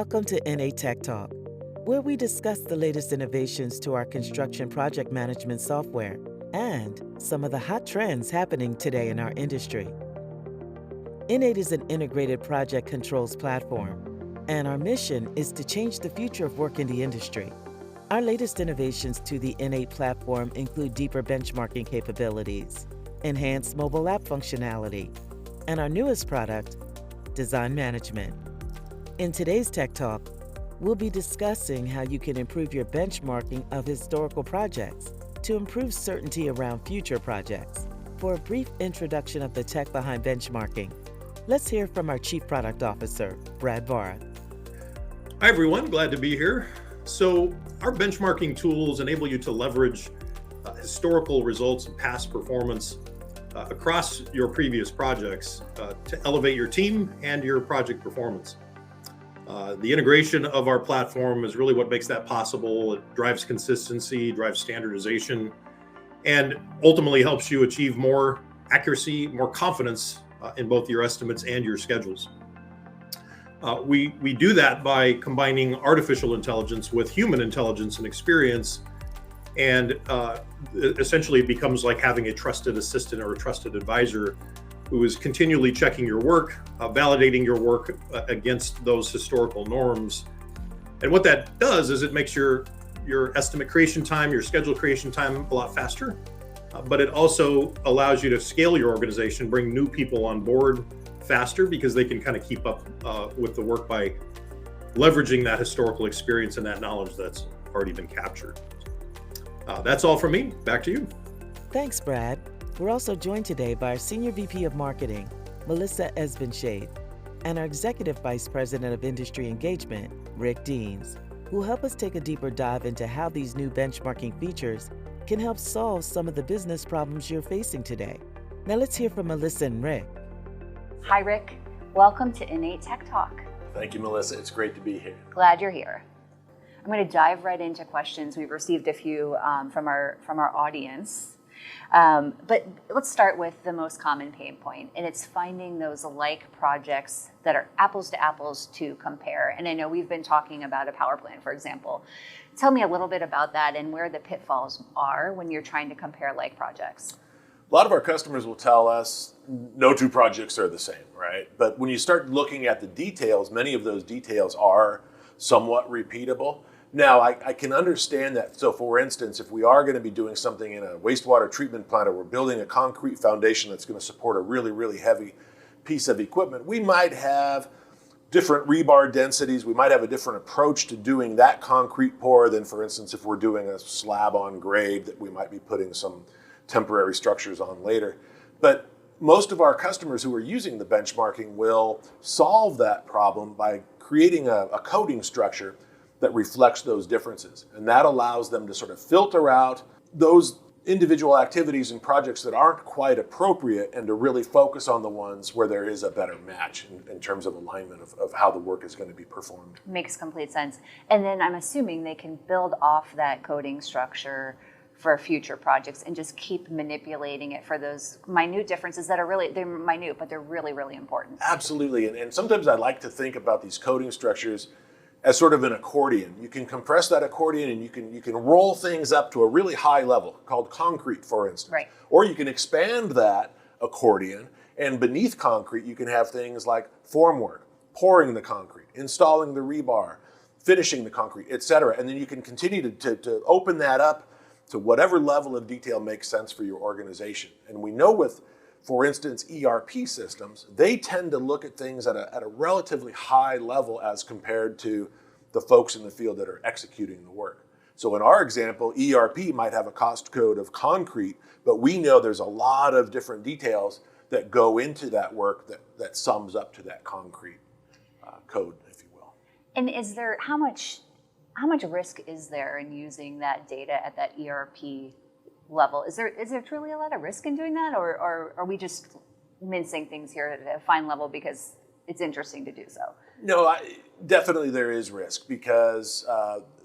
Welcome to NA Tech Talk, where we discuss the latest innovations to our construction project management software and some of the hot trends happening today in our industry. N8 is an integrated project controls platform, and our mission is to change the future of work in the industry. Our latest innovations to the N8 platform include deeper benchmarking capabilities, enhanced mobile app functionality, and our newest product, Design Management. In today's Tech Talk, we'll be discussing how you can improve your benchmarking of historical projects to improve certainty around future projects. For a brief introduction of the tech behind benchmarking, let's hear from our Chief Product Officer, Brad Barth. Hi everyone, glad to be here. So our benchmarking tools enable you to leverage historical results and past performance across your previous projects to elevate your team and your project performance. The integration of our platform is really what makes that possible. It drives consistency, drives standardization, and ultimately helps you achieve more accuracy, more confidence in both your estimates and your schedules. We do that by combining artificial intelligence with human intelligence and experience, and essentially it becomes like having a trusted assistant or a trusted advisor who is continually checking your work, validating your work against those historical norms. And what that does is it makes your estimate creation time, your schedule creation time a lot faster, but it also allows you to scale your organization, bring new people on board faster because they can kind of keep up with the work by leveraging that historical experience and that knowledge that's already been captured. That's all from me. Back to you. Thanks, Brad. We're also joined today by our Senior VP of Marketing, Melissa Esbenshade, and our Executive Vice President of Industry Engagement, Rick Deans, who will help us take a deeper dive into how these new benchmarking features can help solve some of the business problems you're facing today. Now let's hear from Melissa and Rick. Hi, Rick. Welcome to N8 Tech Talk. Thank you, Melissa. It's great to be here. Glad you're here. I'm going to dive right into questions. We've received a few from our audience. But let's start with the most common pain point, and it's finding those like projects that are apples to apples to compare. And I know we've been talking about a power plant, for example. Tell me a little bit about that and where the pitfalls are when you're trying to compare like projects. A lot of our customers will tell us no two projects are the same, right? But when you start looking at the details, many of those details are somewhat repeatable. Now, I can understand that. So for instance, if we are going to be doing something in a wastewater treatment plant or we're building a concrete foundation that's going to support a really, really heavy piece of equipment, we might have different rebar densities. We might have a different approach to doing that concrete pour than, for instance, if we're doing a slab on grade that we might be putting some temporary structures on later. But most of our customers who are using the benchmarking will solve that problem by creating a coding structure that reflects those differences. And that allows them to sort of filter out those individual activities and projects that aren't quite appropriate and to really focus on the ones where there is a better match in terms of alignment of how the work is going to be performed. Makes complete sense. And then I'm assuming they can build off that coding structure for future projects and just keep manipulating it for those minute differences that are they're minute, but they're really, really important. Absolutely. And sometimes I like to think about these coding structures as sort of an accordion. You can compress that accordion and you can roll things up to a really high level called concrete, for instance. Right. Or you can expand that accordion, and beneath concrete you can have things like formwork, pouring the concrete, installing the rebar, finishing the concrete, etc. And then you can continue to open that up to whatever level of detail makes sense for your organization. And we know with, for instance, ERP systems, they tend to look at things at a relatively high level as compared to the folks in the field that are executing the work. So in our example, ERP might have a cost code of concrete, but we know there's a lot of different details that go into that work that sums up to that concrete code, if you will. And is there, how much risk is there in using that data at that ERP level? Is there truly a lot of risk in doing that, or are we just mincing things here at a fine level because it's interesting to do so? No, definitely there is risk because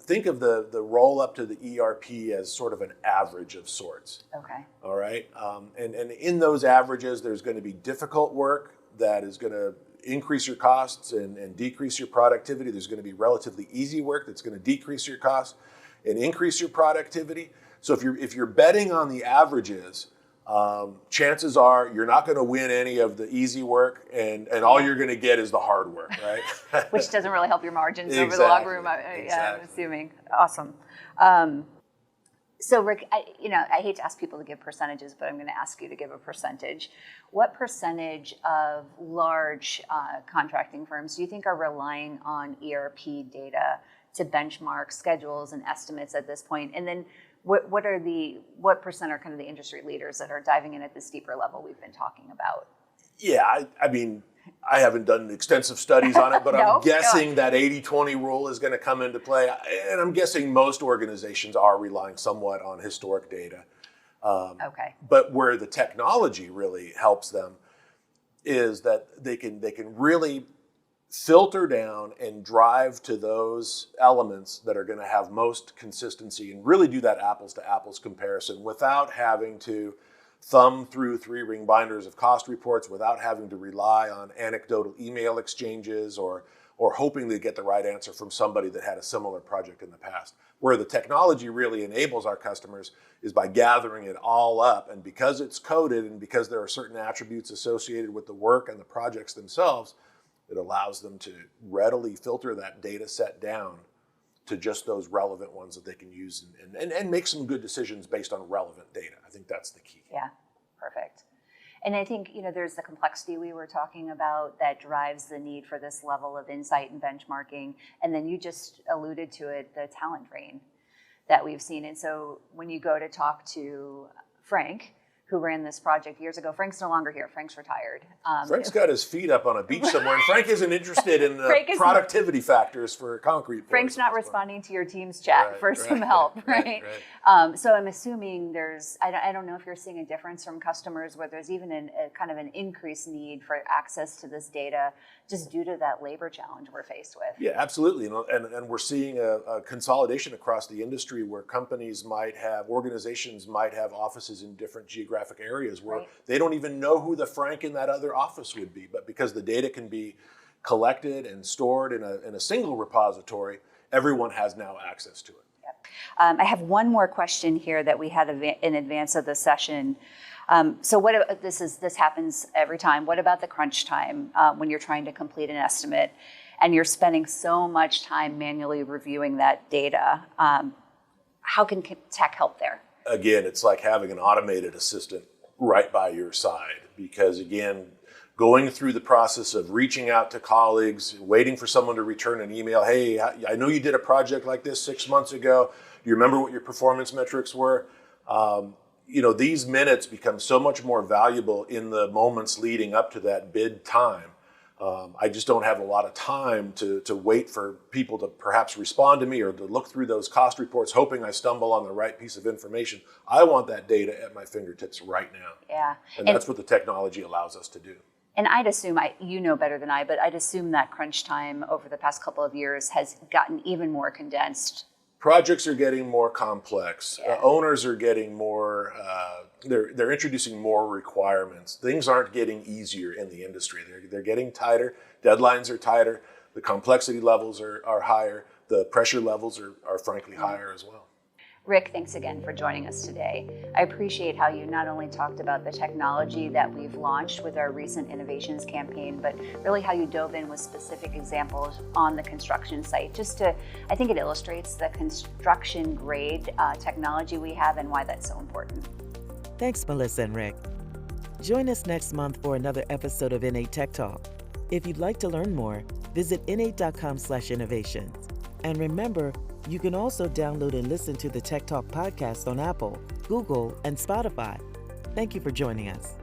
think of the roll up to the ERP as sort of an average of sorts. Okay. All right. And in those averages, there's going to be difficult work that is going to increase your costs and decrease your productivity. There's going to be relatively easy work that's going to decrease your costs and increase your productivity. So if you're betting on the averages, chances are you're not going to win any of the easy work, and all you're going to get is the hard work, right? Which doesn't really help your margins over the Exactly. long room, Exactly. I'm assuming. Awesome. So Rick, I hate to ask people to give percentages, but I'm going to ask you to give a percentage. What percentage of large contracting firms do you think are relying on ERP data to benchmark schedules and estimates at this point? And then what percent are kind of the industry leaders that are diving in at this deeper level we've been talking about? Yeah, I mean, I haven't done extensive studies on it, but No? I'm guessing that 80-20 rule is going to come into play. And I'm guessing most organizations are relying somewhat on historic data. Okay. But where the technology really helps them is that they can really filter down and drive to those elements that are going to have most consistency and really do that apples to apples comparison without having to thumb through 3-ring binders of cost reports, without having to rely on anecdotal email exchanges or hoping to get the right answer from somebody that had a similar project in the past. Where the technology really enables our customers is by gathering it all up, and because it's coded and because there are certain attributes associated with the work and the projects themselves, it allows them to readily filter that data set down to just those relevant ones that they can use and make some good decisions based on relevant data. I think that's the key. Yeah, perfect. And I think, there's the complexity we were talking about that drives the need for this level of insight and benchmarking. And then you just alluded to it, the talent drain that we've seen. And so when you go to talk to Frank, who ran this project years ago, Frank's no longer here. Frank's retired. Frank's got his feet up on a beach somewhere, and Frank isn't interested in the productivity factors for concrete. Frank's not responding to your team's chat for some help, right? So I'm assuming I don't know if you're seeing a difference from customers where there's even a kind of an increased need for access to this data just due to that labor challenge we're faced with. Yeah, absolutely. And we're seeing a consolidation across the industry where organizations might have offices in different geographic areas where they don't even know who the Frank in that other office would be. But because the data can be collected and stored in a single repository, everyone has now access to it. Yep. I have one more question here that we had in advance of the session. So this happens every time. What about the crunch time when you're trying to complete an estimate and you're spending so much time manually reviewing that data? How can tech help there? Again, it's like having an automated assistant right by your side, because again, going through the process of reaching out to colleagues, waiting for someone to return an email, hey, I know you did a project like this 6 months ago. Do you remember what your performance metrics were? These minutes become so much more valuable in the moments leading up to that bid time. I just don't have a lot of time to wait for people to perhaps respond to me or to look through those cost reports hoping I stumble on the right piece of information. I want that data at my fingertips right now. Yeah. And that's what the technology allows us to do. And I'd assume, you know better than I, but I'd assume that crunch time over the past couple of years has gotten even more condensed. Projects are getting more complex. Yeah. Owners are getting more, they're introducing more requirements. Things aren't getting easier in the industry. They're getting tighter. Deadlines are tighter. The complexity levels are higher. The pressure levels are frankly higher as well. Rick, thanks again for joining us today. I appreciate how you not only talked about the technology that we've launched with our recent innovations campaign, but really how you dove in with specific examples on the construction site. I think it illustrates the construction grade technology we have and why that's so important. Thanks, Melissa and Rick. Join us next month for another episode of N8 Tech Talk. If you'd like to learn more, visit n8.com/innovations. And remember, you can also download and listen to the Tech Talk podcast on Apple, Google, and Spotify. Thank you for joining us.